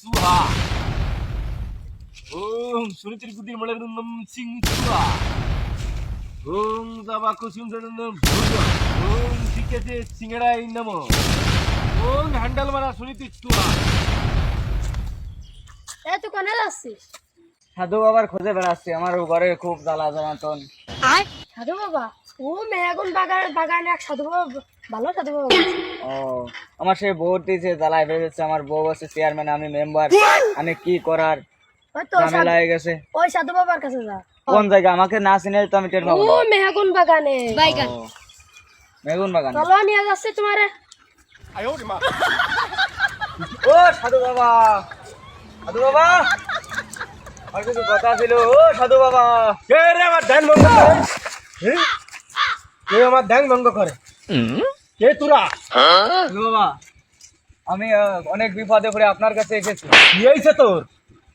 Suha. Sunit Kudir Malanum Sing Suha. Zabakusim Tikete Singera in Namo. Handle Mara Sunit Suha. তুই কোনে যাচ্ছিস? সাধু বাবার খোঁজে বেড়াচ্ছি, আমার ঘরে খুব জ্বালা জ্বালাতন। সাধু বাবা? ও মেয়াগুন বাগানে এক সাধু বাবা, ভালো সাধু বাবা। ও আমার সেই বউ দিয়েছে, জ্বালায় বেড়েছে। আমার বউ আছে চেয়ারম্যান, আমি মেম্বার। আমি কি করার ঝামেলা হয়ে গেছে। ওই সাধু বাবার কাছে যা। কোন জায়গা? আমাকে না চিনে তো আমি টের পাবো ও না। মেয়াগুন বাগানে। মেগুন বাগান। চলো নিয়ে যাচ্ছি তোমারে। ও সাধু বাবা, সাধু বাবা, আর কিছু কথা ছিল। ও সাধু বাবা, কে রে আমার ধ্যান ভঙ্গ করে? কে আমার ধ্যান ভঙ্গ করে? কে তোরা? সাধু বাবা, আমি অনেক বিপদে পড়ে আপনার কাছে এসেছি। কি হয়েছে তোর?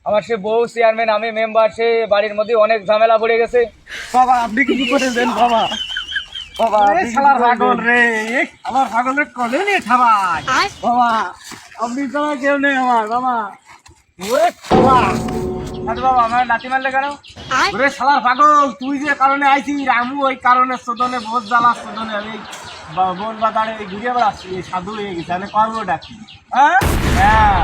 আমার সে বউ চেয়ারম্যান, আমি মেম্বার, সে বাড়ির মধ্যে অনেক ঝামেলা পড়ে গেছে। বাবা আপনি কি করেছেন বাবা? বাবা আরে শালার পাগল রে, আমার পাগলের কলে নিয়ে ঠাবাই। বাবা, আপনি তো কেউ নেই আমার বাবা। ওরে শালা, সাধু বাবা, আমার লাথি মারলে কেন? ওরে শালার পাগল, তুই যে কারণে আইছিস আমু ওই কারণে শোধনে বহুত জ্বালা শোধনে আমি বন বাজারে ঘুরে বেড়াচ্ছি, এই সাধু হয়ে গেছে, আমি কর্ম ডাকি। হ্যাঁ, হ্যাঁ